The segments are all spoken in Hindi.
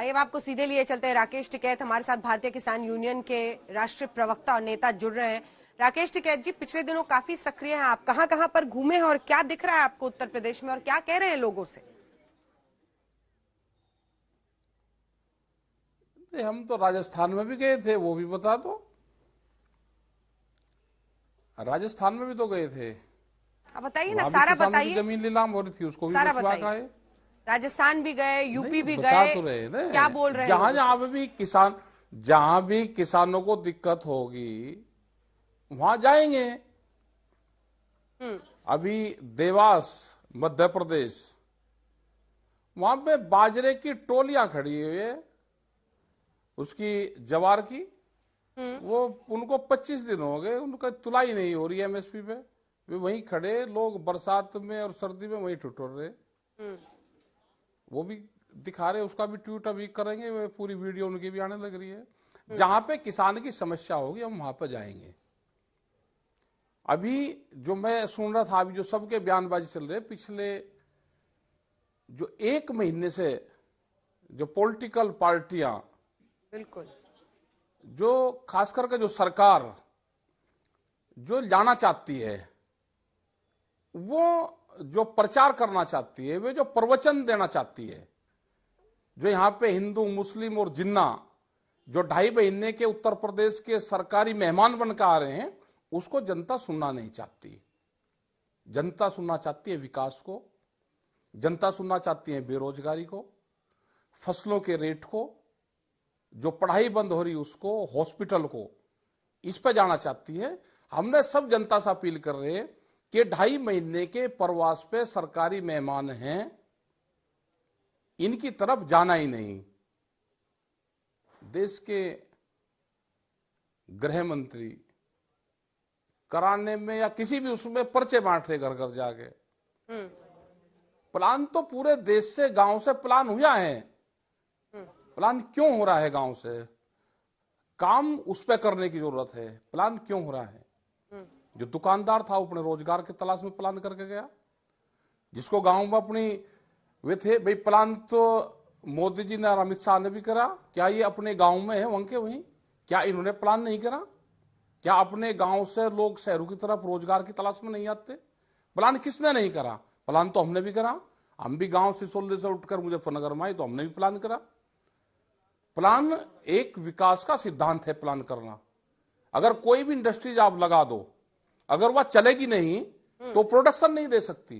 आइए अब आपको सीधे लिए चलते हैं। राकेश टिकैत हमारे साथ भारतीय किसान यूनियन के राष्ट्रीय प्रवक्ता और नेता जुड़ रहे हैं। राकेश टिकैत जी, पिछले दिनों काफी सक्रिय हैं आप, कहां कहां पर घूमे हैं और क्या दिख रहा है आपको उत्तर प्रदेश में और क्या कह रहे हैं लोगों से? हम तो राजस्थान में भी गए थे, वो भी बता दो। राजस्थान में भी तो गए थे, आप बताइए ना, वहां भी सारा किसानों की बताइए, जमीन नीलाम हो रही थी, उसको भी सारा मछुआ बताइए। खाए। राजस्थान भी गए, यूपी भी बता गए, तो रहे ना, क्या बोल रहे हैं जहां लोगों जहां से? पे भी किसान, जहां भी किसानों को दिक्कत होगी वहां जाएंगे। अभी देवास मध्य प्रदेश, वहां पे बाजरे की टोलियां खड़ी हुई है, उसकी जवार की। वो उनको 25 दिन हो गए, उनका तुलाई नहीं हो रही है एमएसपी पे। वे वहीं खड़े, लोग बरसात में और सर्दी में वहीं ठिठुर रहे। वो भी दिखा रहे, उसका भी ट्वीट अभी करेंगे, वे पूरी वीडियो उनकी भी आने लग रही है। जहां पे किसान की समस्या होगी हम वहां पे जाएंगे। अभी जो मैं सुन रहा था, अभी जो सबके बयानबाजी चल रहे, पिछले जो 1 महीने से जो पॉलिटिकल पार्टियां, बिल्कुल, जो खास करके जो सरकार जो लाना चाहती है, वो जो प्रचार करना चाहती है, वे जो प्रवचन देना चाहती है, जो यहाँ पे हिंदू मुस्लिम और जिन्ना जो 2.5 महीने के उत्तर प्रदेश के सरकारी मेहमान बनकर आ रहे हैं, उसको जनता सुनना नहीं चाहती। जनता सुनना चाहती है विकास को, जनता सुनना चाहती है बेरोजगारी को, फसलों के रेट को, जो पढ़ाई बंद हो रही उसको, हॉस्पिटल को, इस पर जाना चाहती है। हमने सब जनता से अपील कर रहे हैं कि 2.5 महीने के प्रवास पे सरकारी मेहमान हैं, इनकी तरफ जाना ही नहीं। देश के गृह मंत्री कराने में या किसी भी उसमें पर्चे बांट रहे घर घर जाके। प्लान तो पूरे देश से, गांव से प्लान हुआ है। प्लान क्यों हो रहा है गांव से? काम उस पर करने की जरूरत है। प्लान क्यों हो रहा है? जो दुकानदार था वो अपने रोजगार की तलाश में प्लान करके गया। जिसको गांव में अपनी वे थे, भाई प्लान तो मोदी जी ने और अमित शाह ने भी करा, क्या ये अपने गांव में है वहीं के वहीं? क्या इन्होंने प्लान नहीं करा? क्या अपने गांव से लोग शहरों की तरफ रोजगार की तलाश में नहीं आते? प्लान किसने नहीं करा? प्लान तो हमने भी करा। हम भी गांव सिसोली से उठकर मुजफ्फरनगर में आए तो हमने भी प्लान करा। प्लान एक विकास का सिद्धांत है, प्लान करना। अगर कोई भी इंडस्ट्रीज आप लगा दो, अगर वह चलेगी नहीं तो प्रोडक्शन नहीं दे सकती।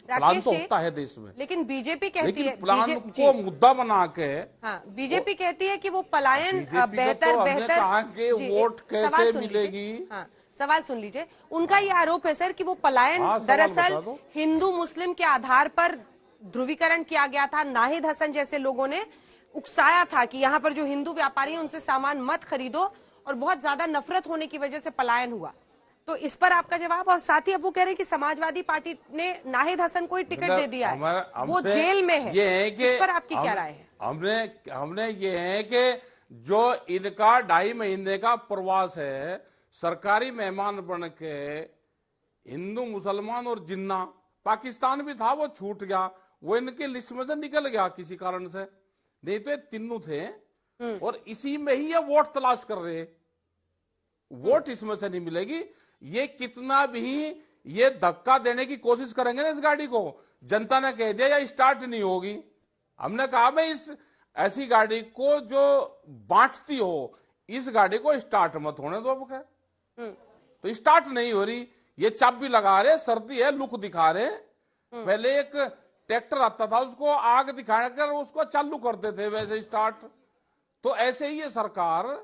प्लान तो होता है देश में, लेकिन बीजेपी कहती है, प्लान को मुद्दा बना के, हाँ, बीजेपी कहती है कि वो पलायन बेहतर तो बेहतर कहा कि वोट कैसे मिलेगी। हाँ, सवाल सुन लीजिए। उनका ये आरोप है सर कि वो पलायन दरअसल हिंदू मुस्लिम के आधार पर ध्रुवीकरण किया गया था। नाहिद हसन जैसे लोगों ने उकसाया था कि यहाँ पर जो हिंदू व्यापारी हैं उनसे सामान मत खरीदो, और बहुत ज्यादा नफरत होने की वजह से पलायन हुआ। तो इस पर आपका जवाब? और साथ ही अब वो कह रहे हैं कि समाजवादी पार्टी ने नाहिद हसन को ही टिकट दे दिया है, वो जेल में है। ये है कि इस पर आपकी क्या राय है? हमने ये है कि जो इनका 2.5 महीने का प्रवास है, सरकारी मेहमान बन के हिंदू मुसलमान और जिन्ना, पाकिस्तान भी था वो छूट गया, वो इनके लिस्ट में से निकल गया किसी कारण से, नहीं तो ये तीनों थे। और इसी में ही ये वोट तलाश कर रहे। वोट इसमें से नहीं मिलेगी। ये कितना भी ये धक्का देने की कोशिश करेंगे ना इस गाड़ी को, जनता ने कह दिया या स्टार्ट नहीं होगी। हमने कहा भाई इस ऐसी गाड़ी को जो बांटती हो, इस गाड़ी को स्टार्ट मत होने दो। अब तो स्टार्ट नहीं हो रही, ये चाबी लगा रहे, सर्दी है, लुक दिखा रहे। पहले एक ट्रैक्टर आता था, उसको आग दिखाकर उसको चालू करते थे, वैसे स्टार्ट। तो ऐसे ही ये सरकार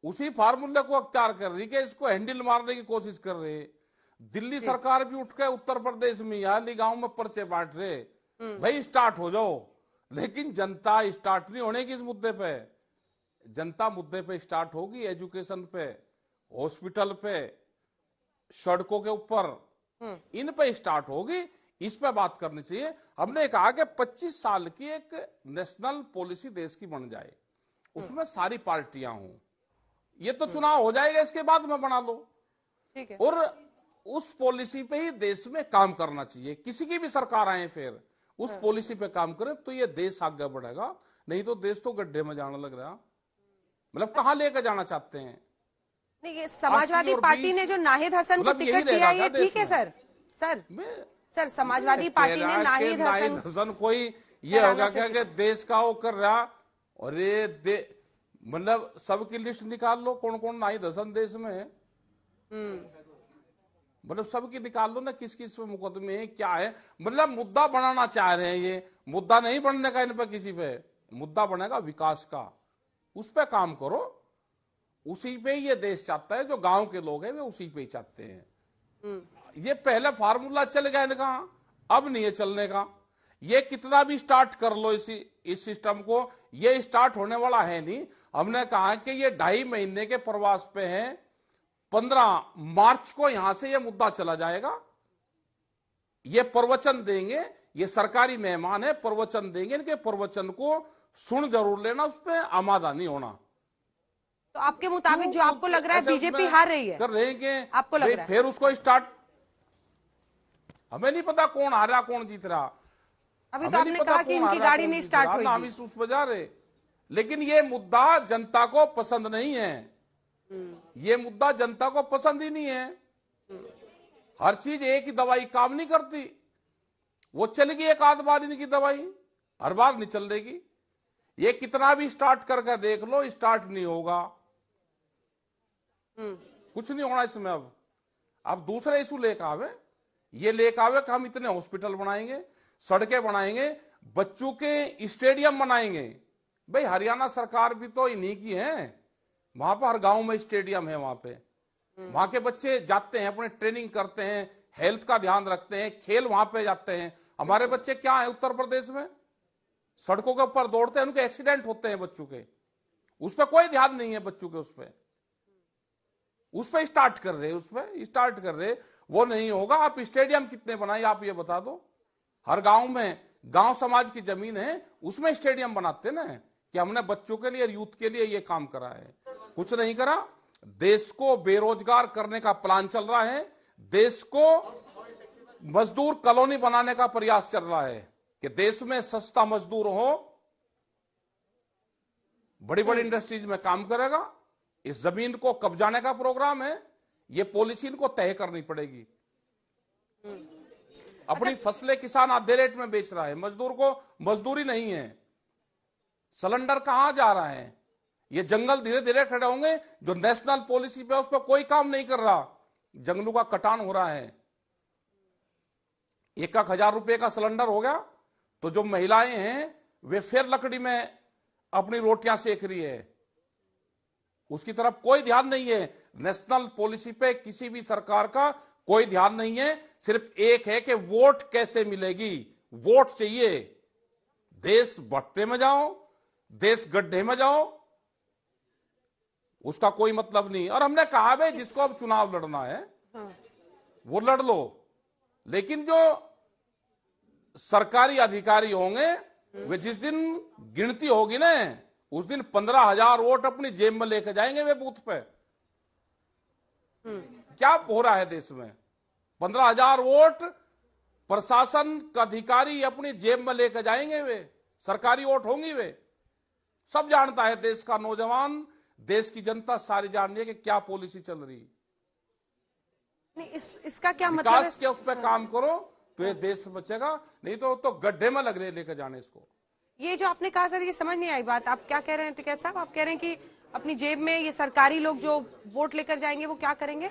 उसी फार्मूले को अख्तियार कर रही कि इसको हैंडल मारने की कोशिश कर रहे। दिल्ली सरकार भी उठ के उत्तर प्रदेश में याली गांव में पर्चे बांट रहे, भाई स्टार्ट हो जाओ। लेकिन जनता स्टार्ट नहीं होने की इस मुद्दे पे। जनता मुद्दे पे स्टार्ट होगी, एजुकेशन पे, हॉस्पिटल पे, सड़कों के ऊपर, इन पे स्टार्ट होगी। इस पे बात करनी चाहिए। हमने कहा कि 25 साल की एक नेशनल पॉलिसी देश की बन जाए, उसमें सारी पार्टियां हों। ये तो चुनाव हो जाएगा, इसके बाद में बना लो। ठीक है। और उस पॉलिसी पे ही देश में काम करना चाहिए। किसी की भी सरकार आए, फिर उस पॉलिसी पे काम करें तो ये देश आगे बढ़ेगा, नहीं तो देश तो गड्ढे में जाने लग रहा। मतलब कहां लेकर जाना चाहते हैं? नहीं, ये समाजवादी 80 और पार्टी 20 ने जो नाहिद हसन को मतलब यही टिकट दिया, रहेगा ये क्या देश ठीक है में? सर? सर मैं सर समाजवादी कह पार्टी ने रहा कि नाहिद नाहिद हसन हसन कोई ये कराना होगा से क्या कि देश का वो कर रहा, और ये मतलब सबकी लिस्ट निकाल लो कौन कौन नाहिद हसन देश में है, मतलब सबकी निकाल लो ना, किस किस पे मुकदमे है, क्या है। मतलब मुद्दा बनाना चाह रहे हैं, ये मुद्दा नहीं बनने का इन पे, किसी पे मुद्दा बनेगा विकास का, उस पे काम करो। उसी पे ये देश चाहता है, जो गांव के लोग हैं वे उसी पे ही चाहते हैं। ये पहले फार्मूला चल गया इनका, अब नहीं है चलने का। ये कितना भी स्टार्ट कर लो इस सिस्टम को, ये स्टार्ट होने वाला है नहीं। हमने कहा कि ये 2.5 महीने के प्रवास पे हैं, 15 मार्च को यहां से ये मुद्दा चला जाएगा। ये प्रवचन देंगे, ये सरकारी मेहमान है, प्रवचन देंगे, इनके प्रवचन को सुन जरूर लेना, उस पर आमादा नहीं होना। तो आपके मुताबिक जो आपको लग रहा है बीजेपी हार रही है, कर रहे हैं कि आपको लग रहा है? फिर उसको स्टार्ट, हमें नहीं पता कौन हारा कौन जीत रहा, अभी तो आपने कहा कि इनकी गाड़ी नहीं स्टार्ट हुई, हम इस उस बजा रहे। लेकिन ये मुद्दा जनता को पसंद नहीं है, ये मुद्दा जनता को पसंद ही नहीं है। हर चीज एक ही दवाई काम नहीं करती, वो चलेगी एक आध बार इनकी दवाई, हर बार नहीं चल देगी। ये कितना भी स्टार्ट करके देख लो, स्टार्ट नहीं होगा, कुछ नहीं होना इसमें। अब दूसरे इशू लेकर आवे, ये लेकर आवे कि हम इतने हॉस्पिटल बनाएंगे, सड़कें बनाएंगे, बच्चों के स्टेडियम बनाएंगे। भाई हरियाणा सरकार भी तो इन्हीं की है, वहां पर हर गांव में स्टेडियम है, वहां पे वहां के बच्चे जाते हैं, अपने ट्रेनिंग करते हैं, हेल्थ का ध्यान रखते हैं, खेल वहां पे जाते हैं। हमारे बच्चे क्या है उत्तर प्रदेश में, सड़कों के ऊपर दौड़ते हैं, उनके एक्सीडेंट होते हैं बच्चों के, उस पर कोई ध्यान नहीं है बच्चों के। उस पर स्टार्ट कर रहे, उस पर स्टार्ट कर रहे, वो नहीं होगा। आप स्टेडियम कितने बनाए आप ये बता दो। हर गांव में गांव समाज की जमीन है, उसमें स्टेडियम बनाते ना, कि हमने बच्चों के लिए, यूथ के लिए ये काम करा है, कुछ नहीं करा। देश को बेरोजगार करने का प्लान चल रहा है, देश को मजदूर कॉलोनी बनाने का प्रयास चल रहा है, कि देश में सस्ता मजदूर हो, बड़ी बड़ी इंडस्ट्रीज में काम करेगा। इस जमीन को कब्जाने का प्रोग्राम है, ये पॉलिसी इनको तय करनी पड़ेगी। अपनी फसलें किसान आधे रेट में बेच रहा है, मजदूर को मजदूरी नहीं है, सिलेंडर कहां जा रहा है, ये जंगल धीरे धीरे खड़े होंगे। जो नेशनल पॉलिसी पे उस पर कोई काम नहीं कर रहा, जंगलों का कटान हो रहा है। 1,000 रुपए का सिलेंडर हो गया तो जो महिलाएं हैं वे फिर लकड़ी में अपनी रोटियां सेक रही है, उसकी तरफ कोई ध्यान नहीं है। नेशनल पॉलिसी पे किसी भी सरकार का कोई ध्यान नहीं है, सिर्फ एक है कि वोट कैसे मिलेगी, वोट चाहिए। देश भट्टे में जाओ, देश गड्ढे में जाओ, उसका कोई मतलब नहीं। और हमने कहा भाई जिसको अब चुनाव लड़ना है वो लड़ लो, लेकिन जो सरकारी अधिकारी होंगे वे जिस दिन गिनती होगी ना, उस दिन 15,000 वोट अपनी जेब में लेकर जाएंगे वे बूथ पे। क्या हो रहा है देश में, 15,000 वोट प्रशासन का अधिकारी अपनी जेब में लेकर जाएंगे, वे सरकारी वोट होंगी। वे सब जानता है, देश का नौजवान, देश की जनता सारी जान रही है कि क्या पॉलिसी चल रही है। नहीं, इसका क्या मतलब विकास के उस पर काम करो तो ये देश बचेगा, नहीं तो गड्ढे में लग रहे लेकर जाने इसको। ये जो आपने कहा सर, ये समझ नहीं आई बात। आप क्या कह रहे हैं टिकैत साहब? आप कह रहे हैं कि अपनी जेब में ये सरकारी लोग जो वोट लेकर जाएंगे वो क्या करेंगे?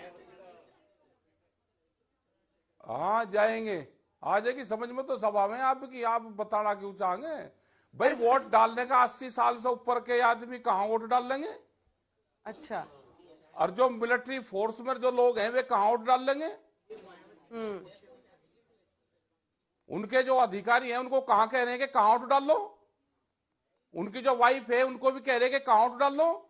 हाँ जाएंगे, आ जाएगी समझ में तो सब आवे आपकी, आप बताना क्यों चाहेंगे भाई। वोट डालने का 80 साल से ऊपर के आदमी कहाँ वोट डाल लेंगे? अच्छा, और जो मिलिट्री फोर्स में जो लोग हैं वे कहाँ वोट डाल लेंगे? उनके जो अधिकारी हैं उनको कहाँ कह रहे हैं कि कहाँ वोट डाल लो? उनकी जो वाइफ है उनको भी कह रहे हैं कि कहाँ वोट डाल लो?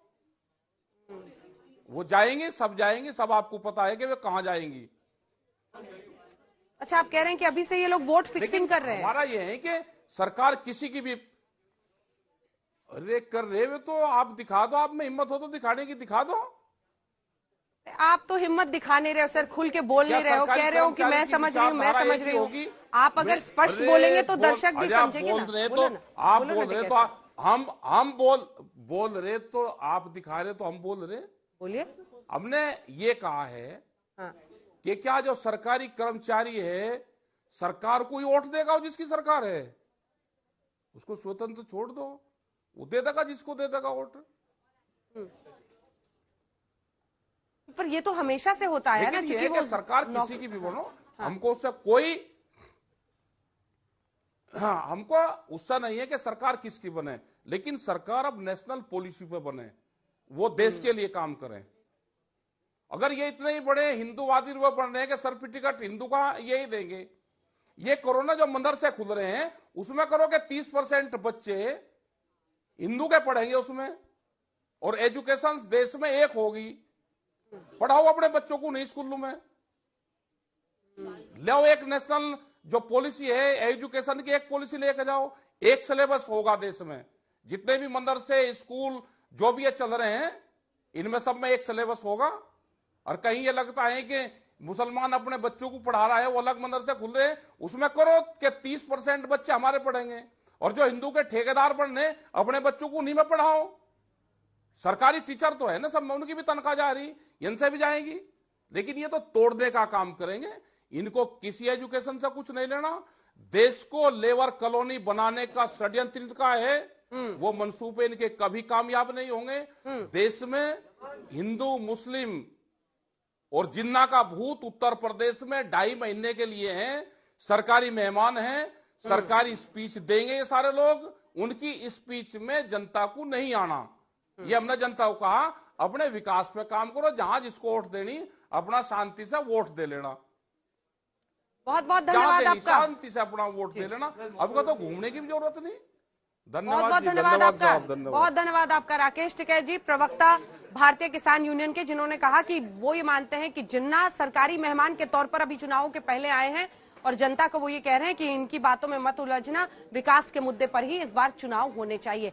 वो जाएंगे, सब जाएंगे, सब आपको पता है कि वे कहाँ जाएंगी। अच्छा, आप कह रहे हैं कि अभी से ये लोग वोट फिक्सिंग कर रहे हैं? हमारा ये है कि सरकार किसी की भी अरे कर रहे हुए तो आप दिखा दो, आप में हिम्मत हो तो दिखाने की दिखा दो। आप तो हिम्मत दिखा नहीं रहे हो सर, खुल के बोल नहीं रहे हो, कह रहे हो कि मैं समझ रही हूँ, मैं समझ रही हूँ। आप अगर स्पष्ट बोलेंगे तो दर्शक भी समझेंगे ना। बोल रहे बोलो तो ना, आप बोलो बोल ना रहे तो टिकैत हम बोल रहे तो आप दिखा रहे तो हम बोल रहे। बोलिए। हमने ये कहा है हाँ, कि क्या जो सरकारी कर्मचारी है सरकार को ही वोट देगा, जिसकी सरकार है उसको स्वतंत्र छोड़ दो, वो दे देगा जिसको दे देगा वोट। पर ये तो हमेशा से होता है ना, लेकिन ये क्योंकि है वो कि सरकार किसी की भी बनो, हमको उससे कोई, हाँ, हमको उससे नहीं है कि सरकार किसकी बने, लेकिन सरकार अब नेशनल पॉलिसी पे बने, वो देश के लिए काम करें। अगर ये इतने ही बड़े हिंदूवादी रूप बन रहे हैं कि सर्टिफिकेट हिंदू का यही देंगे, ये कोरोना जो मदरसे खुल रहे हैं उसमें करो कि 30% बच्चे हिंदू के पढ़ेंगे उसमें, और एजुकेशन देश में एक होगी, पढ़ाओ अपने बच्चों को नहीं स्कूलों में, लो एक नेशनल जो पॉलिसी है एजुकेशन की, एक पॉलिसी लेके जाओ, एक सिलेबस होगा देश में, जितने भी मदरसे स्कूल जो भी ये चल रहे हैं इनमें सब में एक सिलेबस होगा। और कहीं ये लगता है कि मुसलमान अपने बच्चों को पढ़ा रहा है, वो अलग मदरसे खुल रहे हैं, उसमें करो कि 30% बच्चे हमारे पढ़ेंगे, और जो हिंदू के ठेकेदार बन रहे अपने बच्चों को उन्हीं में पढ़ाओ। सरकारी टीचर तो है ना सब में, उनकी भी तनख्वाह जा रही, इनसे भी जाएगी, लेकिन ये तो तोड़ने का काम करेंगे। इनको किसी एजुकेशन से कुछ नहीं लेना, देश को लेबर कॉलोनी बनाने का षड्यंत्र इनका है, वो मंसूबे इनके कभी कामयाब नहीं होंगे। देश में हिंदू मुस्लिम और जिन्ना का भूत उत्तर प्रदेश में 2.5 महीने के लिए हैं, सरकारी मेहमान हैं, सरकारी स्पीच देंगे ये सारे लोग, उनकी स्पीच में जनता को नहीं आना। ये हमने जनता को कहा अपने विकास पे काम करो, जहां जिसको वोट देनी अपना शांति से वोट दे लेना, बहुत बहुत धन्यवाद आपका, शांति से अपना वोट दे लेना, आपको तो घूमने की भी जरूरत नहीं। बहुत बहुत धन्यवाद आपका, बहुत धन्यवाद आपका राकेश टिकैत जी, प्रवक्ता भारतीय किसान यूनियन के, जिन्होंने कहा कि वो ये मानते हैं कि जिन्ना सरकारी मेहमान के तौर पर अभी चुनावों के पहले आए हैं, और जनता को वो ये कह रहे हैं कि इनकी बातों में मत उलझना, विकास के मुद्दे पर ही इस बार चुनाव होने चाहिए।